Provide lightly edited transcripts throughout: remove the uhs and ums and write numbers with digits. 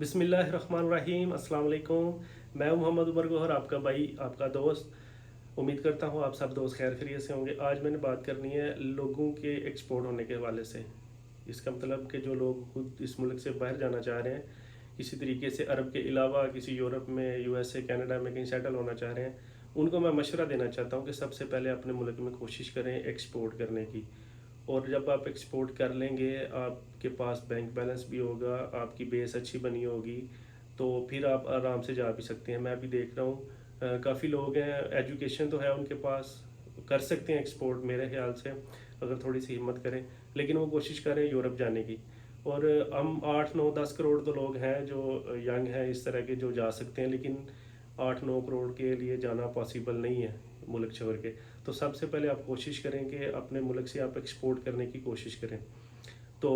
बिस्मिल्लाहिर्रहमानिर्रहीम, अस्सलाम वालेकुम। मैं हूं मोहम्मद उमर गौहर, आपका भाई, आपका दोस्त। उम्मीद करता हूं आप सब दोस्त खैर खैरियत से होंगे। आज मैंने बात करनी है लोगों के एक्सपोर्ट होने के हवाले से। इसका मतलब कि जो लोग खुद इस मुल्क से बाहर जाना चाह रहे हैं, किसी तरीके से अरब के अलावा किसी यूरोप में, यूएसए, कनाडा में कहीं सेटल होना चाह रहे हैं, उनको मैं मशवरा देना चाहता हूँ कि सबसे पहले अपने मुल्क में कोशिश करें एक्सपोर्ट करने की। और जब आप एक्सपोर्ट कर लेंगे, आपके पास बैंक बैलेंस भी होगा, आपकी बेस अच्छी बनी होगी, तो फिर आप आराम से जा भी सकते हैं। मैं भी देख रहा हूँ काफ़ी लोग हैं, एजुकेशन तो है उनके पास, कर सकते हैं एक्सपोर्ट मेरे ख्याल से, अगर थोड़ी सी हिम्मत करें। लेकिन वो कोशिश करें यूरोप जाने की। और हम 8 9 10 करोड़ तो लोग हैं जो यंग हैं इस तरह के, जो जा सकते हैं, लेकिन 8 9 करोड़ के लिए जाना पॉसिबल नहीं है मुल्क छोड़ के। तो सबसे पहले आप कोशिश करें कि अपने मुल्क से आप एक्सपोर्ट करने की कोशिश करें। तो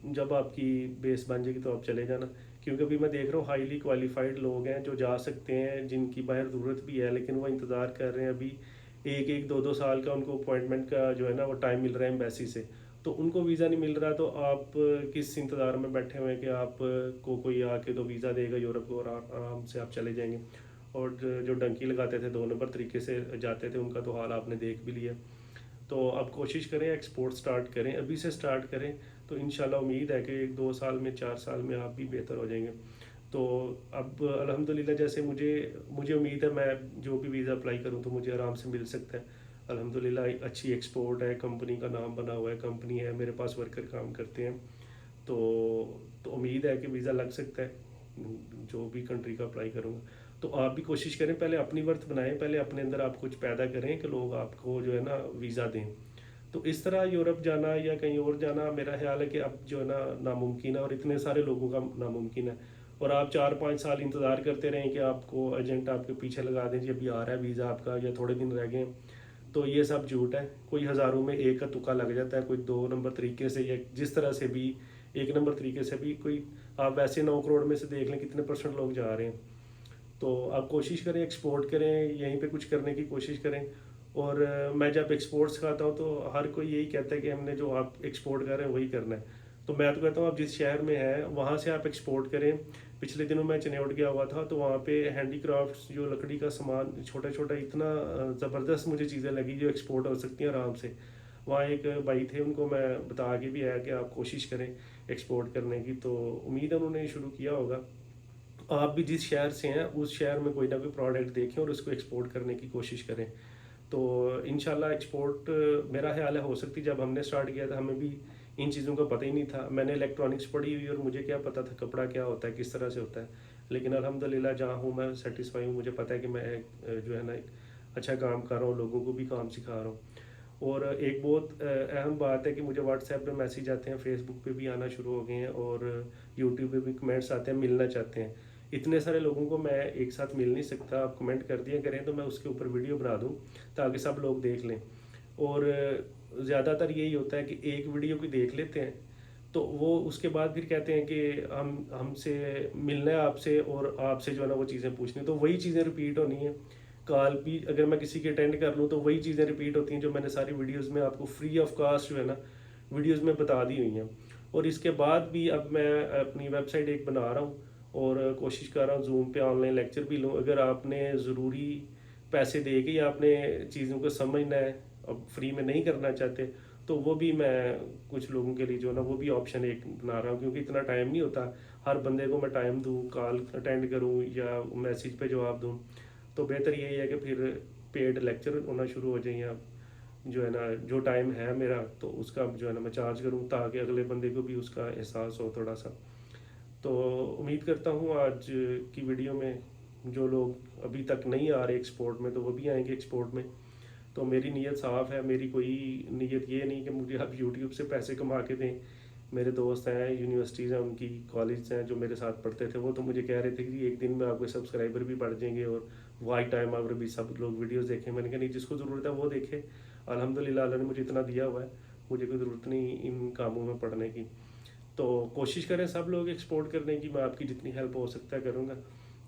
जब आपकी बेस बन जाएगी तो आप चले जाना। क्योंकि अभी मैं देख रहा हूँ हाईली क्वालिफाइड लोग हैं जो जा सकते हैं, जिनकी बाहर ज़रूरत भी है, लेकिन वो इंतज़ार कर रहे हैं अभी। एक एक दो दो साल का उनको अपॉइंटमेंट का जो है ना वो टाइम मिल रहा है एम्बेसी से, तो उनको वीज़ा नहीं मिल रहा। तो आप किस इंतज़ार में बैठे हुए हैं कि आप को कोई आके तो वीज़ा देगा यूरोप को और आराम से आप चले जाएंगे। और जो डंकी लगाते थे, 2 नंबर तरीके से जाते थे, उनका तो हाल आपने देख भी लिया। तो अब कोशिश करें एक्सपोर्ट स्टार्ट करें, अभी से स्टार्ट करें। तो इंशाल्लाह उम्मीद है कि 1 2 साल में, 4 साल में आप भी बेहतर हो जाएंगे। तो अब अल्हम्दुलिल्लाह, जैसे मुझे मुझे उम्मीद है मैं जो भी वीज़ा अप्लाई करूं तो मुझे आराम से मिल सकता है। अल्हम्दुलिल्लाह अच्छी एक्सपोर्ट है, कंपनी का नाम बना हुआ है, कंपनी है, मेरे पास वर्कर काम करते हैं। तो तो उम्मीद है कि वीज़ा लग सकता है जो भी कंट्री का अप्लाई करूँगा। तो आप भी कोशिश करें, पहले अपनी वर्थ बनाएं, पहले अपने अंदर आप कुछ पैदा करें कि लोग आपको जो है ना वीज़ा दें। तो इस तरह यूरोप जाना या कहीं और जाना मेरा ख्याल है कि अब जो है ना नामुमकिन है, और इतने सारे लोगों का नामुमकिन है। और आप 4 5 साल इंतज़ार करते रहें कि आपको एजेंट आपके पीछे लगा दें जी अभी आ रहा है वीज़ा आपका, या थोड़े दिन रह गए हैं। तो ये सब झूठ है। कोई हज़ारों में एक का तुक्का लग जाता है, कोई 2 नंबर तरीके से, या जिस तरह से भी 1 नंबर तरीके से भी कोई। आप वैसे 9 करोड़ में से देख लें कितने परसेंट लोग जा रहे हैं। तो आप कोशिश करें एक्सपोर्ट करें, यहीं पे कुछ करने की कोशिश करें। और मैं जब एक्सपोर्ट सिखाता हूँ तो हर कोई यही कहता है कि हमने जो आप एक्सपोर्ट कर रहे हैं वही करना है। तो मैं तो कहता हूँ आप जिस शहर में हैं वहाँ से आप एक्सपोर्ट करें। पिछले दिनों मैं चनेौट गया हुआ था, तो वहाँ पे हैंडीक्राफ्ट्स, जो लकड़ी का सामान छोटा छोटा, इतना ज़बरदस्त मुझे चीज़ें लगी जो एक्सपोर्ट हो सकती हैं आराम से। वहाँ एक भाई थे, उनको मैं बता के भी आया कि आप कोशिश करें एक्सपोर्ट करने की। तो उम्मीद है उन्होंने शुरू किया होगा। आप भी जिस शहर से हैं उस शहर में कोई ना कोई प्रोडक्ट देखें और उसको एक्सपोर्ट करने की कोशिश करें। तो इंशाल्लाह एक्सपोर्ट मेरा ख्याल है हो सकती। जब हमने स्टार्ट किया था हमें भी इन चीज़ों का पता ही नहीं था। मैंने इलेक्ट्रॉनिक्स पढ़ी हुई, और मुझे क्या पता था कपड़ा क्या होता है, किस तरह से होता है। लेकिन अल्हम्दुलिल्लाह जहाँ हूँ मैं सेटिस्फाई हूँ, मुझे पता है कि मैं जो है ना एक अच्छा काम कर रहा हूँ, लोगों को भी काम सिखा रहा हूँ। और एक बहुत अहम बात है कि मुझे व्हाट्सएप पे मैसेज आते हैं, फेसबुक पे भी आना शुरू हो गए हैं, और यूट्यूब पे भी कमेंट्स आते हैं, मिलना चाहते हैं। इतने सारे लोगों को मैं एक साथ मिल नहीं सकता। आप कमेंट कर दिया करें तो मैं उसके ऊपर वीडियो बना दूं ताकि सब लोग देख लें। और ज़्यादातर यही होता है कि एक वीडियो को देख लेते हैं, तो वो उसके बाद फिर कहते हैं कि हमसे मिलना है आपसे, और आपसे जो है ना वो चीज़ें पूछनी, तो वही चीज़ें रिपीट होनी है। कॉल भी अगर मैं किसी के अटेंड कर लूँ तो वही चीज़ें रिपीट होती हैं जो मैंने सारी वीडियोस में आपको फ्री ऑफ कास्ट जो है ना वीडियोस में बता दी हुई हैं। और इसके बाद भी अब मैं अपनी वेबसाइट एक बना रहा हूँ, और कोशिश कर रहा हूँ जूम पे ऑनलाइन लेक्चर भी लूँ। अगर आपने ज़रूरी पैसे दे के या आपने चीज़ों को समझना है, अब फ्री में नहीं करना चाहते, तो वो भी मैं कुछ लोगों के लिए जो ना वो भी ऑप्शन एक बना रहा हूँ। क्योंकि इतना टाइम नहीं होता हर बंदे को मैं टाइम दूँ, कॉल अटेंड करूँ या मैसेज पे जवाब दूँ। तो बेहतर यही है कि फिर पेड लेक्चर होना शुरू हो जाए, अब जो है ना जो टाइम है मेरा तो उसका जो है ना मैं चार्ज करूँ, ताकि अगले बंदे को भी उसका एहसास हो थोड़ा सा। तो उम्मीद करता हूँ आज की वीडियो में जो लोग अभी तक नहीं आ रहे एक्सपोर्ट में, तो वो भी आएंगे एक्सपोर्ट में। तो मेरी नीयत साफ़ है, मेरी कोई नीयत ये नहीं कि मुझे आप यूट्यूब से पैसे कमा के दें। मेरे दोस्त हैं, यूनिवर्सिटीज़ हैं उनकी, कॉलेज हैं जो मेरे साथ पढ़ते थे, वो तो मुझे कह रहे थे कि एक दिन में आपके सब्सक्राइबर भी बढ़ जाएंगे और वाच टाइम आवर भी सब लोग वीडियोस देखें। मैंने कहा नहीं, जिसको ज़रूरत है वो देखे। अल्हम्दुलिल्लाह अल्लाह ने मुझे इतना दिया हुआ है, मुझे कोई ज़रूरत नहीं इन कामों में पढ़ने की। तो कोशिश करें सब लोग एक्सपोर्ट करने की, मैं आपकी जितनी हेल्प हो सकता है करूँगा।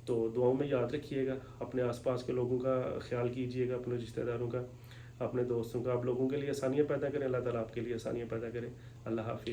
तो दुआओं में याद रखिएगा, अपने आसपास के लोगों का ख्याल कीजिएगा, अपने रिश्तेदारों का, अपने दोस्तों का। आप लोगों के लिए आसानियाँ पैदा करें, अल्लाह ताला आपके लिए आसानियाँ पैदा करें। अल्लाह हाफिज़।